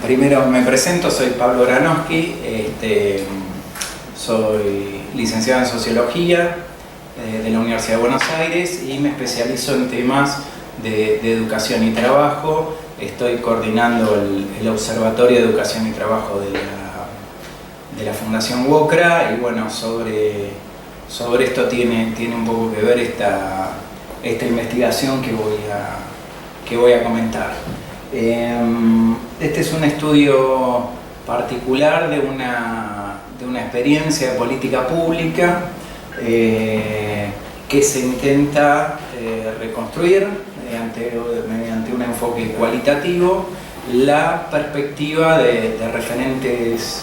Primero me presento, soy Pablo Granowski, soy licenciado en Sociología de la Universidad de Buenos Aires y me especializo en temas de educación y trabajo. Estoy coordinando el Observatorio de Educación y Trabajo de la Fundación WOCRA y bueno, sobre esto tiene un poco que ver esta investigación que voy a comentar. Este es un estudio particular de una experiencia de política pública que se intenta reconstruir mediante un enfoque cualitativo la perspectiva de referentes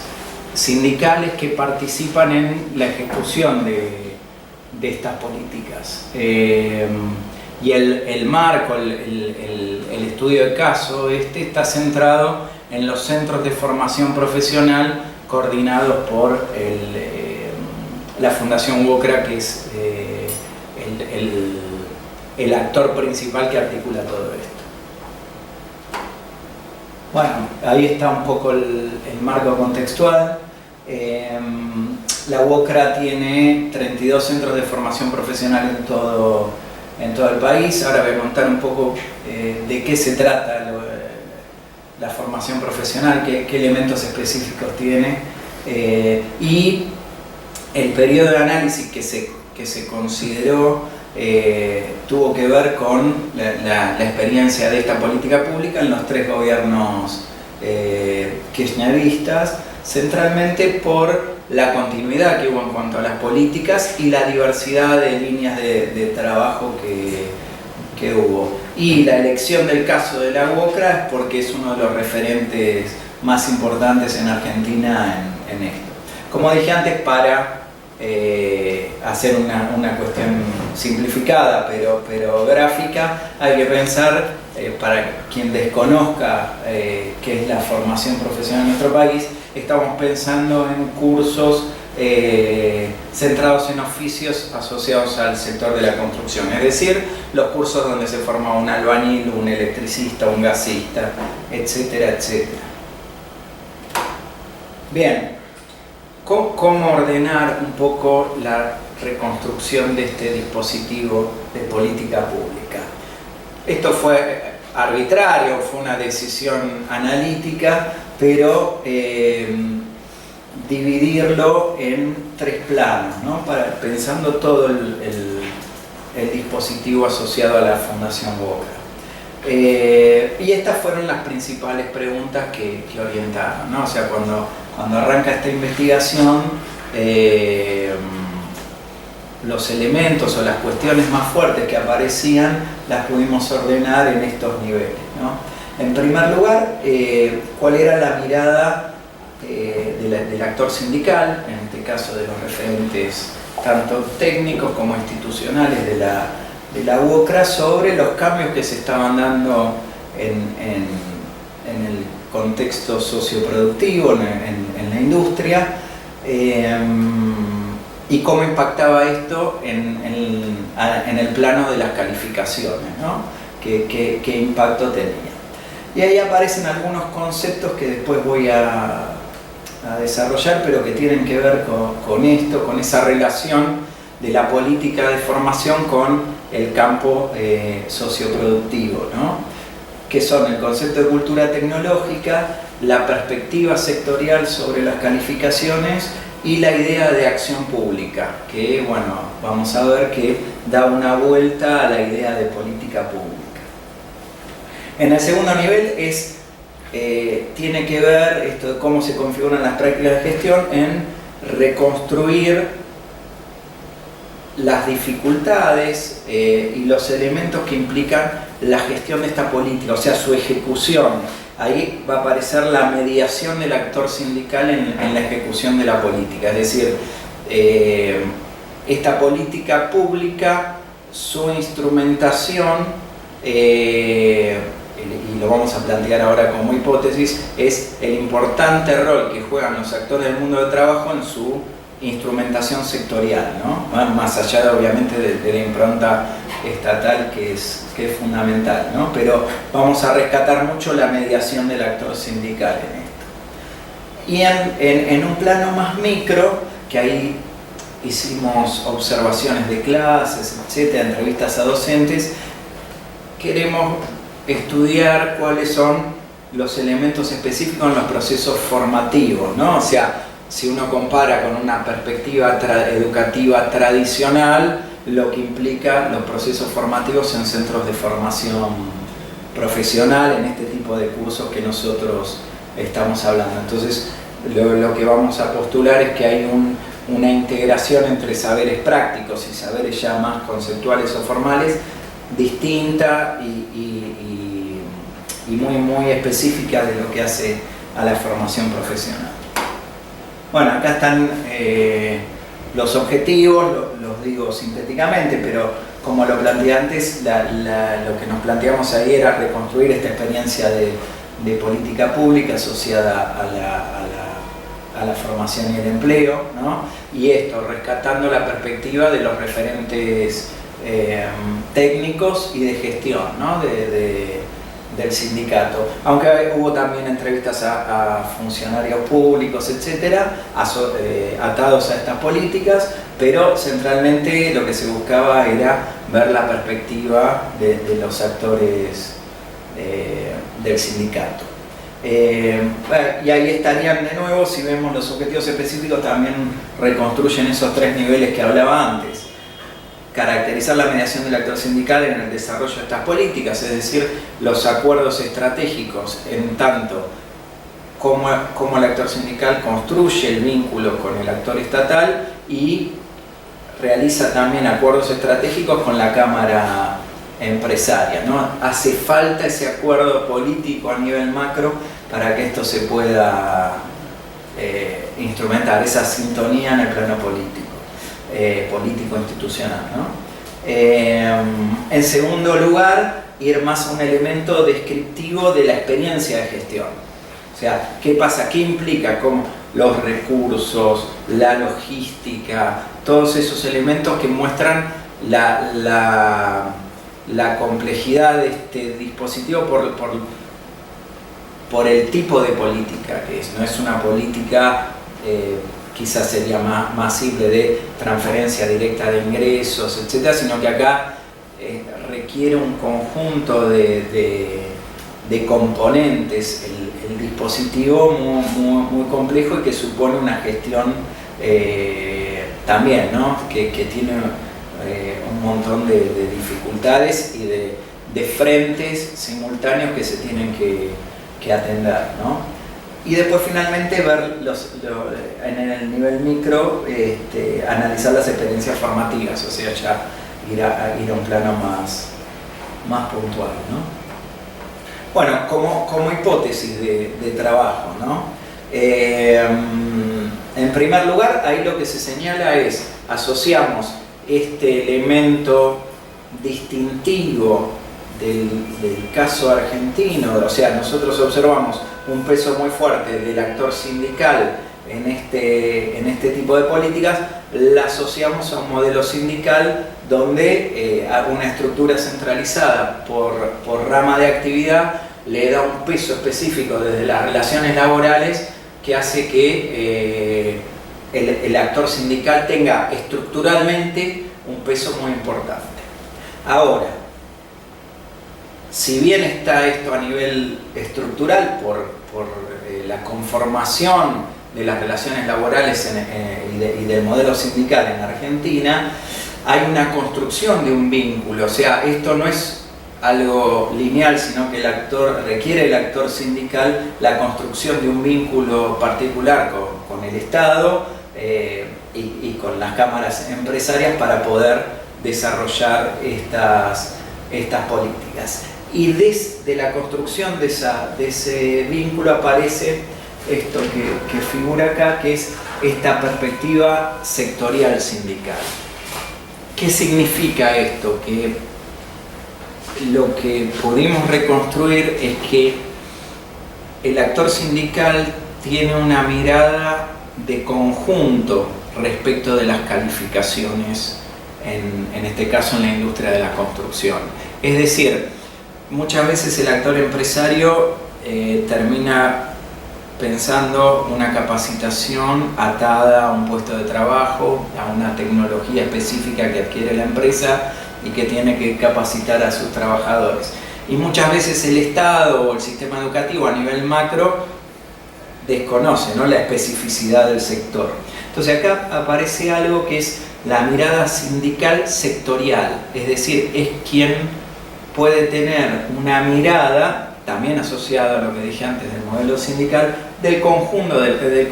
sindicales que participan en la ejecución de estas políticas. Y el marco, el estudio de caso está centrado en los centros de formación profesional coordinados por la Fundación WOCRA, que es el actor principal que articula todo esto. Bueno, ahí está un poco el marco contextual. La WOCRA tiene 32 centros de formación profesional en todo el país. Ahora voy a contar un poco de qué se trata la formación profesional, qué elementos específicos tiene y el periodo de análisis que se consideró tuvo que ver con la experiencia de esta política pública en los 3 gobiernos kirchneristas, centralmente por la continuidad que hubo en cuanto a las políticas y la diversidad de líneas de trabajo que hubo. Y la elección del caso de la WOCRA es porque es uno de los referentes más importantes en Argentina en esto. Como dije antes, para hacer una cuestión simplificada pero gráfica, hay que pensar, para quien desconozca qué es la formación profesional en nuestro país, estamos pensando en cursos centrados en oficios asociados al sector de la construcción, es decir, los cursos donde se forma un albañil, un electricista, un gasista, etcétera, etcétera. Bien, ¿cómo ordenar un poco la reconstrucción de este dispositivo de política pública? Esto fue arbitrario, fue una decisión analítica, pero dividirlo en 3 planos, ¿no? Pensando todo el dispositivo asociado a la Fundación WOCRA. Y estas fueron las principales preguntas que orientaron, ¿no? O sea, cuando arranca esta investigación, los elementos o las cuestiones más fuertes que aparecían las pudimos ordenar en estos niveles, ¿no? En primer lugar, cuál era la mirada del actor sindical, en este caso de los referentes tanto técnicos como institucionales de la WOCRA, sobre los cambios que se estaban dando en el contexto socioproductivo, en la industria, y cómo impactaba esto en el plano de las calificaciones, ¿no? ¿Qué impacto tenía? Y ahí aparecen algunos conceptos que después voy a desarrollar, pero que tienen que ver con esto, con esa relación de la política de formación con el campo socioproductivo, ¿no? Que son el concepto de cultura tecnológica, la perspectiva sectorial sobre las calificaciones y la idea de acción pública, que bueno, vamos a ver que da una vuelta a la idea de política pública. En el segundo nivel tiene que ver esto de cómo se configuran las prácticas de gestión en reconstruir las dificultades y los elementos que implican la gestión de esta política, o sea, su ejecución. Ahí va a aparecer la mediación del actor sindical en la ejecución de la política, es decir, esta política pública, su instrumentación, y lo vamos a plantear ahora como hipótesis, es el importante rol que juegan los actores del mundo del trabajo en su instrumentación sectorial, ¿no? Más allá obviamente de la impronta estatal que es fundamental, ¿no? Pero vamos a rescatar mucho la mediación del actor sindical en esto. Y en un plano más micro, que ahí hicimos observaciones de clases, etcétera, entrevistas a docentes, queremos estudiar cuáles son los elementos específicos en los procesos formativos, ¿no? O sea, si uno compara con una perspectiva educativa tradicional, lo que implica los procesos formativos en centros de formación profesional, en este tipo de cursos que nosotros estamos hablando. Entonces, lo que vamos a postular es que hay una integración entre saberes prácticos y saberes ya más conceptuales o formales, distinta y muy específica de lo que hace a la formación profesional. Bueno, acá están los objetivos, los digo sintéticamente, pero como lo planteé antes, lo que nos planteamos ahí era reconstruir esta experiencia de política pública asociada a la formación y el empleo, ¿no? Y esto, rescatando la perspectiva de los referentes técnicos y de gestión, ¿no? Del sindicato, aunque hubo también entrevistas a funcionarios públicos, etcétera, atados a estas políticas, pero centralmente lo que se buscaba era ver la perspectiva de los actores del sindicato. Y ahí estarían de nuevo, si vemos los objetivos específicos, también reconstruyen esos 3 niveles que hablaba antes. Caracterizar la mediación del actor sindical en el desarrollo de estas políticas, es decir, los acuerdos estratégicos en tanto como el actor sindical construye el vínculo con el actor estatal y realiza también acuerdos estratégicos con la Cámara empresaria, ¿no? Hace falta ese acuerdo político a nivel macro para que esto se pueda instrumentar, esa sintonía en el plano político institucional, ¿no? En segundo lugar, ir más a un elemento descriptivo de la experiencia de gestión. O sea, ¿qué pasa? ¿Qué implica? Como los recursos, la logística, todos esos elementos que muestran la complejidad de este dispositivo por el tipo de política que es. No es una política, quizás sería más simple, de transferencia directa de ingresos, etcétera, sino que acá requiere un conjunto de componentes, el dispositivo muy complejo y que supone una gestión también, ¿no? que tiene un montón de dificultades y de frentes simultáneos que se tienen que atender, ¿no? Y después finalmente ver en el nivel micro, analizar las experiencias formativas, o sea, ya ir a un plano más puntual, ¿no? Bueno, como hipótesis de trabajo, ¿no? En primer lugar, ahí lo que se señala es, asociamos este elemento distintivo del caso argentino, o sea, nosotros observamos un peso muy fuerte del actor sindical en este tipo de políticas, la asociamos a un modelo sindical donde una estructura centralizada por rama de actividad le da un peso específico desde las relaciones laborales que hace que el actor sindical tenga estructuralmente un peso muy importante. Ahora, si bien está esto a nivel estructural por la conformación de las relaciones laborales y del modelo sindical en Argentina, hay una construcción de un vínculo, o sea, esto no es algo lineal, sino que requiere el actor sindical la construcción de un vínculo particular con el Estado y con las cámaras empresarias para poder desarrollar estas políticas. Y desde la construcción de ese vínculo aparece esto que figura acá, que es esta perspectiva sectorial sindical. ¿Qué significa esto? Que lo que pudimos reconstruir es que el actor sindical tiene una mirada de conjunto respecto de las calificaciones, en este caso en la industria de la construcción. Es decir, muchas veces el actor empresario termina pensando una capacitación atada a un puesto de trabajo, a una tecnología específica que adquiere la empresa y que tiene que capacitar a sus trabajadores. Y muchas veces el Estado o el sistema educativo a nivel macro desconoce, ¿no?, la especificidad del sector. Entonces acá aparece algo que es la mirada sindical sectorial, es decir, es quien puede tener una mirada, también asociada a lo que dije antes del modelo sindical, del conjunto de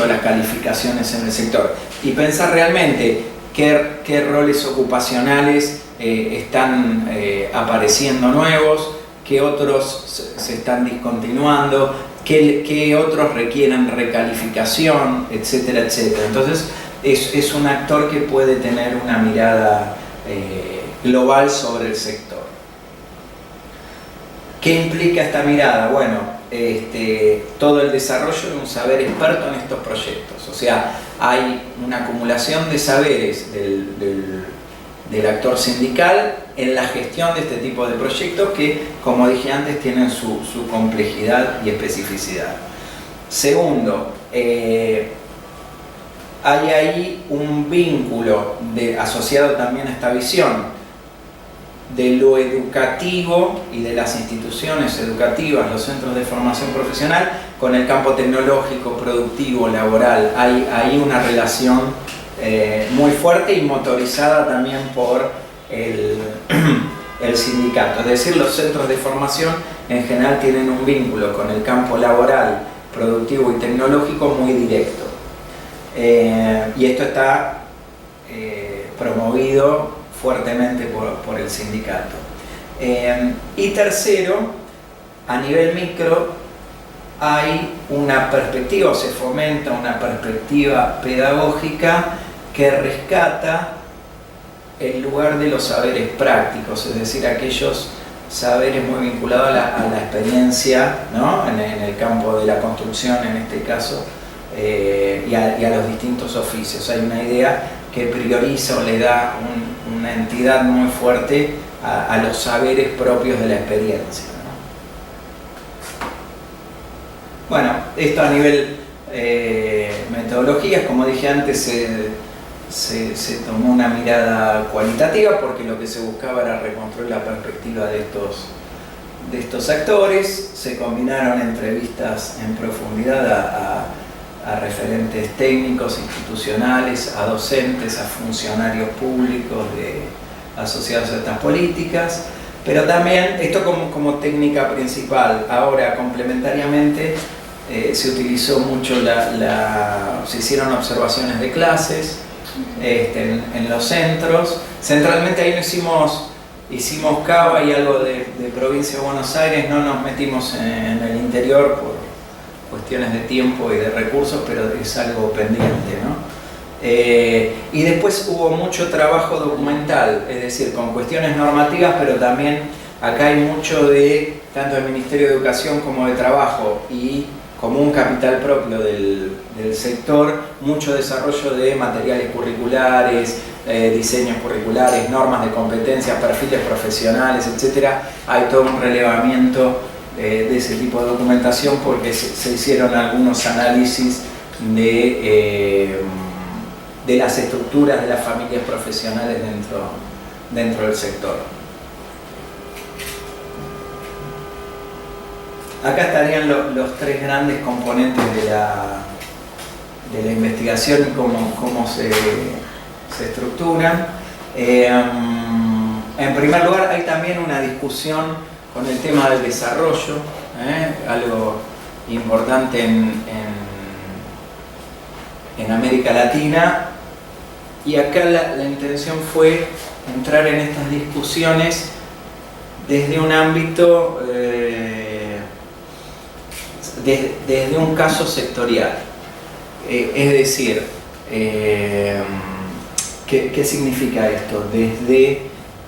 las calificaciones en el sector y pensar realmente qué roles ocupacionales están apareciendo nuevos, qué otros se están discontinuando, qué otros requieren recalificación, etcétera, etcétera. Entonces es un actor que puede tener una mirada global sobre el sector. ¿Qué implica esta mirada? Bueno, todo el desarrollo de un saber experto en estos proyectos. O sea, hay una acumulación de saberes del actor sindical en la gestión de este tipo de proyectos que, como dije antes, tienen su complejidad y especificidad. Segundo, hay ahí un vínculo asociado también a esta visión de lo educativo y de las instituciones educativas, los centros de formación profesional, con el campo tecnológico, productivo, laboral. Hay una relación muy fuerte y motorizada también por el sindicato. Es decir, los centros de formación en general tienen un vínculo con el campo laboral, productivo y tecnológico muy directo. Y esto está promovido fuertemente por el sindicato. Y tercero, a nivel micro, hay una perspectiva, o se fomenta una perspectiva pedagógica que rescata el lugar de los saberes prácticos, es decir, aquellos saberes muy vinculados a la experiencia, ¿no?, en el campo de la construcción en este caso, y a los distintos oficios. Hay una idea que prioriza o le da una entidad muy fuerte a los saberes propios de la experiencia, ¿no? Bueno, esto a nivel metodologías, como dije antes, se tomó una mirada cualitativa porque lo que se buscaba era reconstruir la perspectiva de estos actores. Se combinaron entrevistas en profundidad a referentes técnicos, institucionales, a docentes, a funcionarios públicos asociados a estas políticas, pero también esto como técnica principal. Ahora, complementariamente, se utilizó mucho se hicieron observaciones de clases en los centros. Centralmente ahí no hicimos Cava y algo de provincia de Buenos Aires, no nos metimos en el interior por cuestiones de tiempo y de recursos, pero es algo pendiente, ¿no? Y después hubo mucho trabajo documental, es decir, con cuestiones normativas, pero también acá hay mucho tanto del Ministerio de Educación como de Trabajo, y como un capital propio del sector, mucho desarrollo de materiales curriculares, diseños curriculares, normas de competencias, perfiles profesionales, etc. Hay todo un relevamiento de ese tipo de documentación porque se hicieron algunos análisis de las estructuras de las familias profesionales dentro del sector. Acá estarían los tres grandes componentes de la investigación y cómo se estructuran. En primer lugar, hay también una discusión con el tema del desarrollo, algo importante en América Latina, y acá la intención fue entrar en estas discusiones desde un ámbito, desde un caso sectorial. Es decir, ¿qué significa esto? Desde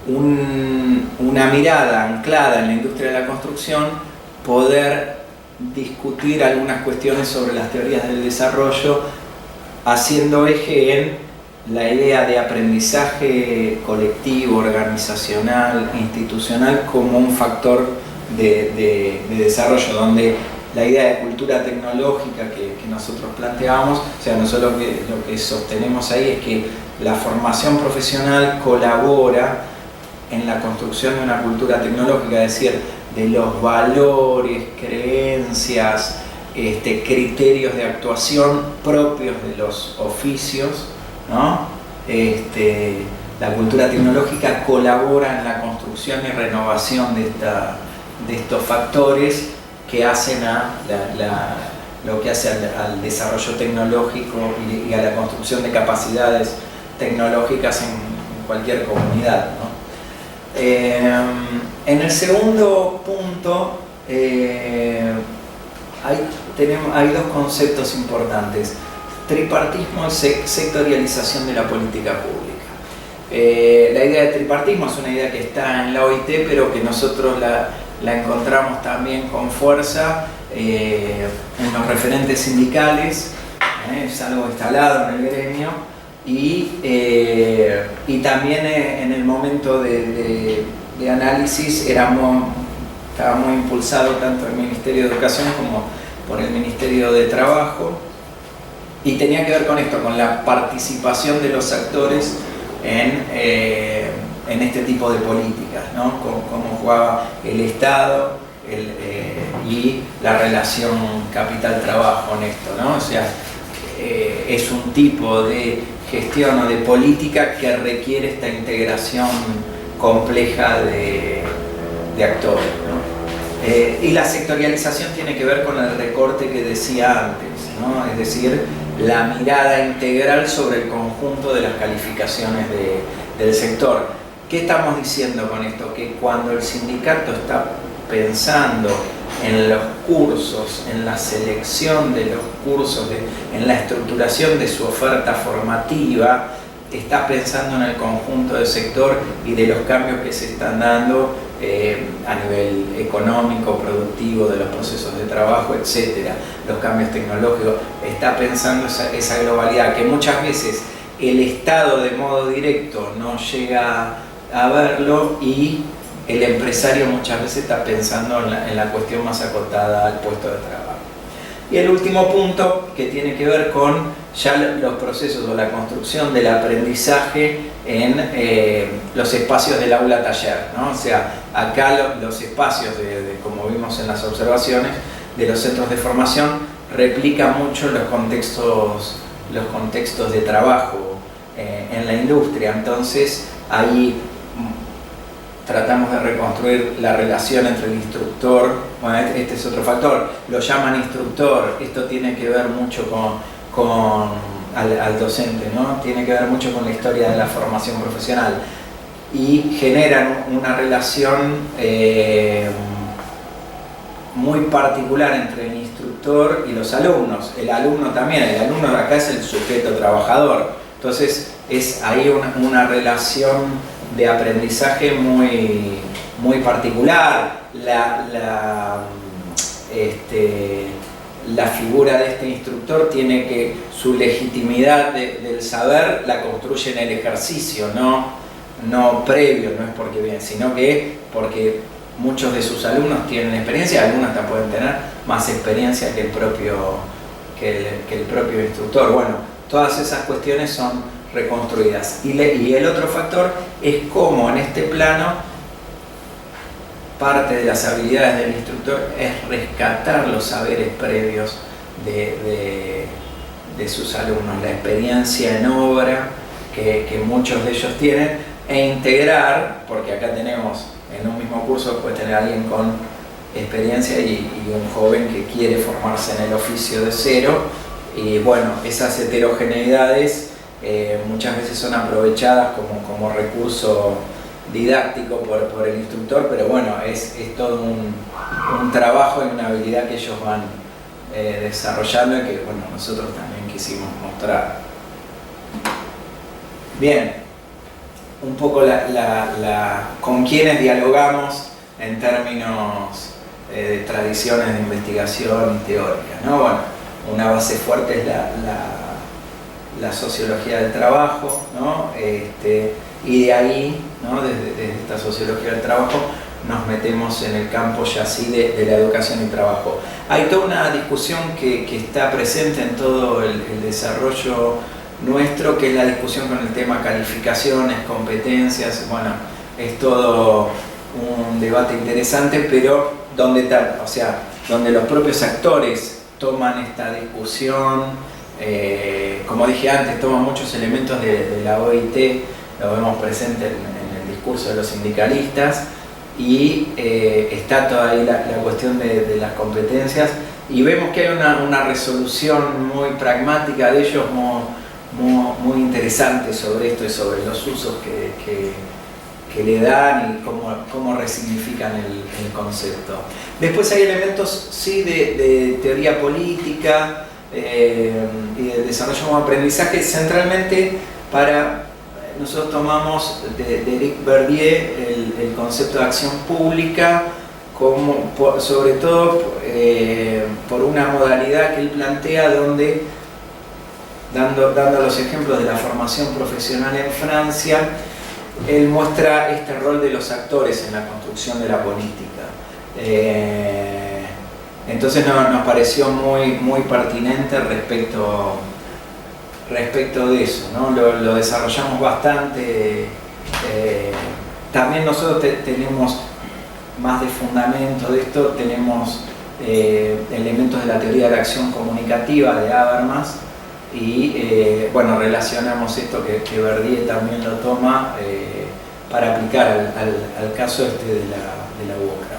una mirada anclada en la industria de la construcción, poder discutir algunas cuestiones sobre las teorías del desarrollo haciendo eje en la idea de aprendizaje colectivo, organizacional, institucional como un factor de desarrollo, donde la idea de cultura tecnológica que nosotros planteamos, o sea, nosotros lo que sostenemos ahí es que la formación profesional colabora en la construcción de una cultura tecnológica, es decir, de los valores, creencias, criterios de actuación propios de los oficios, ¿no? La cultura tecnológica colabora en la construcción y renovación de estos factores que hacen lo que hace al desarrollo tecnológico y a la construcción de capacidades tecnológicas en cualquier comunidad, ¿no? En el segundo punto hay dos conceptos importantes: tripartismo y sectorialización de la política pública. La idea de tripartismo es una idea que está en la OIT, pero que nosotros la encontramos también con fuerza en los referentes sindicales, es algo instalado en el gremio, y también en el momento de análisis estaba muy impulsado tanto el Ministerio de Educación como por el Ministerio de Trabajo, y tenía que ver con esto, con la participación de los actores en este tipo de políticas, ¿no? Cómo jugaba el Estado y la relación capital-trabajo en esto, ¿no? O sea, es un tipo de gestión o de política que requiere esta integración compleja de actores, ¿no? Y la sectorialización tiene que ver con el recorte que decía antes, ¿no? Es decir, la mirada integral sobre el conjunto de las calificaciones del sector. ¿Qué estamos diciendo con esto? Que cuando el sindicato está pensando en los cursos, en la selección de los cursos, en la estructuración de su oferta formativa, está pensando en el conjunto del sector y de los cambios que se están dando a nivel económico, productivo, de los procesos de trabajo, etcétera, los cambios tecnológicos. Está pensando esa globalidad que muchas veces el Estado de modo directo no llega a verlo, y el empresario muchas veces está pensando en la cuestión más acotada al puesto de trabajo. Y el último punto, que tiene que ver con ya los procesos o la construcción del aprendizaje en los espacios del aula-taller, ¿no? O sea, acá los espacios, como vimos en las observaciones, de los centros de formación replican mucho los contextos de trabajo en la industria. Entonces, ahí tratamos de reconstruir la relación entre el instructor. Bueno, este es otro factor, lo llaman instructor, esto tiene que ver mucho al docente, ¿no? Tiene que ver mucho con la historia de la formación profesional, y generan una relación muy particular entre el instructor y los alumnos. El alumno también, el alumno acá es el sujeto trabajador, entonces es ahí una relación de aprendizaje muy particular. La figura de este instructor tiene que su legitimidad del saber la construye en el ejercicio, no previo, no es porque bien, sino que porque muchos de sus alumnos tienen experiencia, algunos hasta pueden tener más experiencia que el propio instructor. Bueno, todas esas cuestiones son reconstruidas. Y el otro factor es cómo en este plano parte de las habilidades del instructor es rescatar los saberes previos de sus alumnos, la experiencia en obra que muchos de ellos tienen, e integrar, porque acá tenemos en un mismo curso, puede tener alguien con experiencia y un joven que quiere formarse en el oficio de cero, y bueno, esas heterogeneidades muchas veces son aprovechadas como recurso didáctico por el instructor, pero bueno, es todo un trabajo y una habilidad que ellos van desarrollando, y que bueno, nosotros también quisimos mostrar. Bien, un poco con quienes dialogamos en términos de tradiciones de investigación y teóricas, ¿no? Bueno, una base fuerte es la sociología del trabajo, ¿no? Y de ahí, ¿no? Desde esta sociología del trabajo, nos metemos en el campo ya así de la educación y trabajo. Hay toda una discusión que está presente en todo el desarrollo nuestro, que es la discusión con el tema calificaciones, competencias. Bueno, es todo un debate interesante, pero donde los propios actores toman esta discusión, como dije antes, toman muchos elementos de la OIT, lo vemos presente en el discurso de los sindicalistas, y está toda ahí la cuestión de las competencias, y vemos que hay una resolución muy pragmática de ellos, muy interesante sobre esto y sobre los usos que le dan y cómo resignifican el concepto. Después hay elementos sí de teoría política y de desarrollo como aprendizaje. Centralmente nosotros tomamos de Eric Verdier el concepto de acción pública, sobre todo por una modalidad que él plantea, donde dando los ejemplos de la formación profesional en Francia, él muestra este rol de los actores en la construcción de la política. Entonces nos pareció muy pertinente respecto de eso, ¿no? Lo desarrollamos bastante. También nosotros tenemos más de fundamento de esto, tenemos elementos de la teoría de la acción comunicativa de Habermas, y bueno, relacionamos esto que Verdier también lo toma para aplicar al caso de la UOCRA.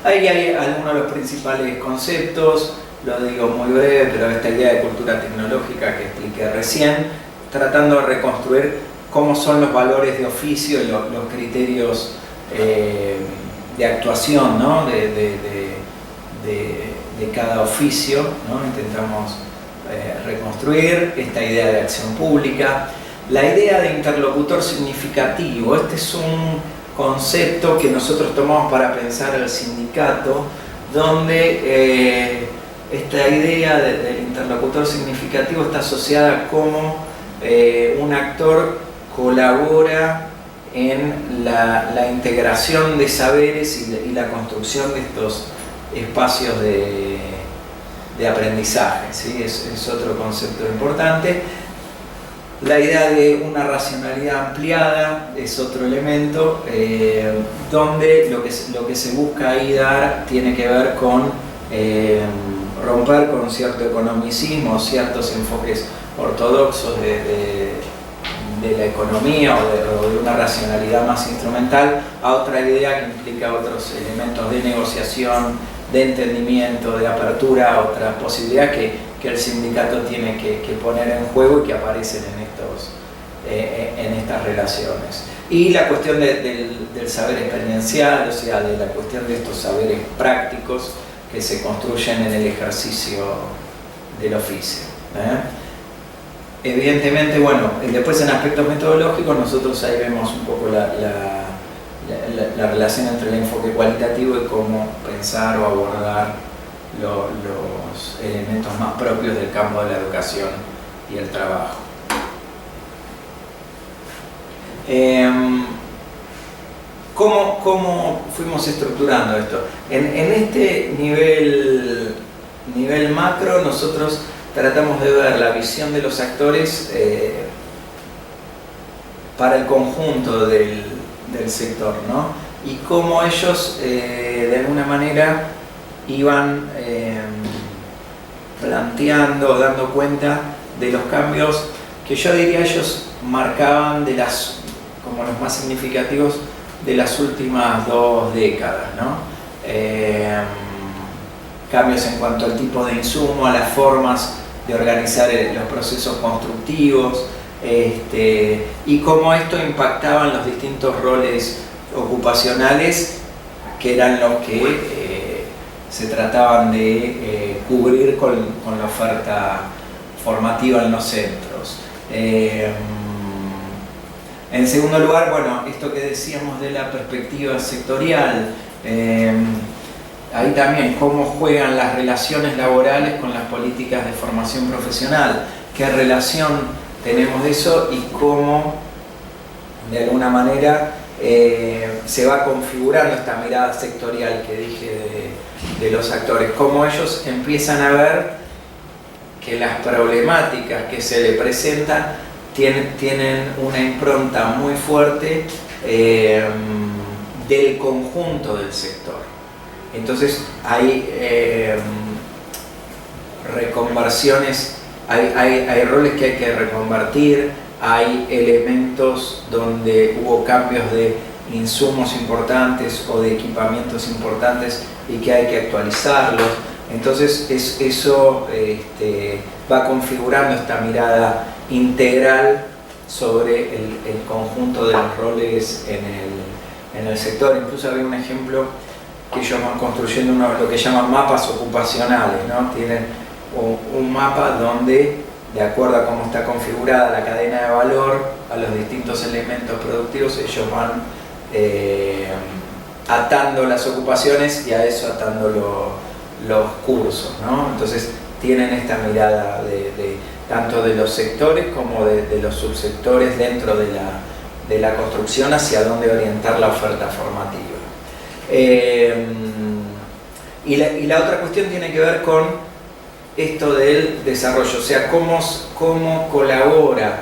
Ahí hay algunos de los principales conceptos, lo digo muy breve, pero esta idea de cultura tecnológica que expliqué recién, tratando de reconstruir cómo son los valores de oficio y los criterios de actuación, ¿no? de cada oficio, ¿no? Intentamos reconstruir esta idea de acción pública, la idea de interlocutor significativo. Este es un concepto que nosotros tomamos para pensar al sindicato, donde esta idea del interlocutor significativo está asociada a cómo un actor colabora en la integración de saberes y la construcción de estos espacios de aprendizaje, ¿sí? Es otro concepto importante. La idea de una racionalidad ampliada es otro elemento, donde lo que se busca ahí dar tiene que ver con romper con cierto economicismo, ciertos enfoques ortodoxos de la economía o de una racionalidad más instrumental, a otra idea que implica otros elementos de negociación, de entendimiento, de apertura, otras posibilidades que el sindicato tiene que poner en juego y que aparecen en estas relaciones. Y la cuestión del saber experiencial, o sea, de la cuestión de estos saberes prácticos que se construyen en el ejercicio del oficio. Evidentemente, bueno, después en aspectos metodológicos nosotros ahí vemos un poco la relación entre el enfoque cualitativo y cómo pensar o abordar los elementos más propios del campo de la educación y el trabajo. ¿Cómo fuimos estructurando esto? En este nivel macro, nosotros tratamos de ver la visión de los actores para el conjunto del sector, ¿no? Y cómo ellos de alguna manera iban planteando, dando cuenta de los cambios que yo diría ellos marcaban como los más significativos de las últimas 2 décadas, ¿no? Cambios en cuanto al tipo de insumo, a las formas de organizar los procesos constructivos, y cómo esto impactaba en los distintos roles ocupacionales que eran los que se trataban de cubrir con la oferta formativa en los centros. En segundo lugar, bueno, esto que decíamos de la perspectiva sectorial, ahí también cómo juegan las relaciones laborales con las políticas de formación profesional, qué relación tenemos eso y cómo de alguna manera se va configurando esta mirada sectorial que dije de los actores, cómo ellos empiezan a ver que las problemáticas que se le presentan tienen una impronta muy fuerte del conjunto del sector. Entonces hay reconversiones, hay roles que hay que reconvertir, hay elementos donde hubo cambios de insumos importantes o de equipamientos importantes y que hay que actualizarlos. Entonces eso va configurando esta mirada integral sobre el conjunto de los roles en el sector. Incluso había un ejemplo que ellos van construyendo lo que llaman mapas ocupacionales, ¿no? Tienen un mapa donde, de acuerdo a cómo está configurada la cadena de valor, a los distintos elementos productivos, ellos van atando las ocupaciones y a eso atando los cursos, ¿no? Entonces tienen esta mirada tanto de los sectores como de los subsectores dentro de la construcción hacia dónde orientar la oferta formativa. Y la otra cuestión tiene que ver con esto del desarrollo, o sea, cómo colabora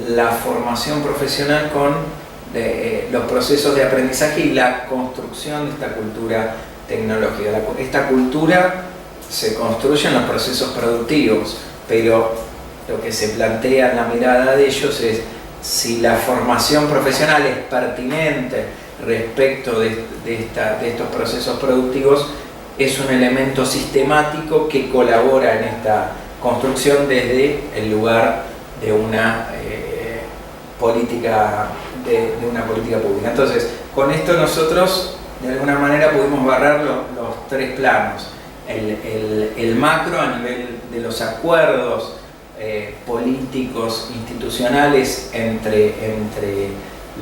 la formación profesional con los procesos de aprendizaje y la construcción de esta cultura tecnológica. Esta cultura se construye en los procesos productivos, pero lo que se plantea en la mirada de ellos es si la formación profesional es pertinente respecto de estos procesos productivos, es un elemento sistemático que colabora en esta construcción desde el lugar de una política pública. Entonces, con esto nosotros de alguna manera pudimos barrer los tres planos: el macro a nivel de los acuerdos políticos, institucionales entre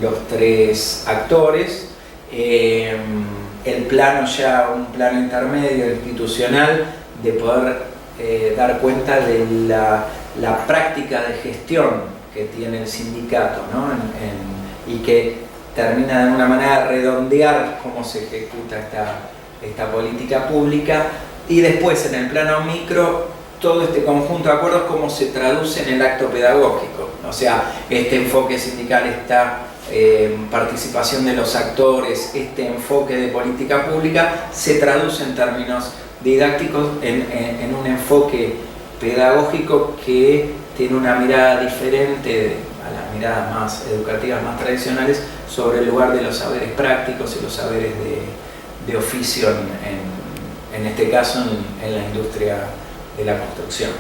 los tres actores, el plano ya, un plano intermedio institucional, de poder dar cuenta de la práctica de gestión que tiene el sindicato, ¿no? Y que termina de alguna manera de redondear cómo se ejecuta esta política pública, y después en el plano micro todo este conjunto de acuerdos cómo se traduce en el acto pedagógico, o sea, este enfoque sindical, esta participación de los actores, este enfoque de política pública se traduce en términos didácticos en un enfoque pedagógico que tiene una mirada diferente a las miradas más educativas, más tradicionales, sobre el lugar de los saberes prácticos y los saberes de oficio, en este caso en la industria de la construcción.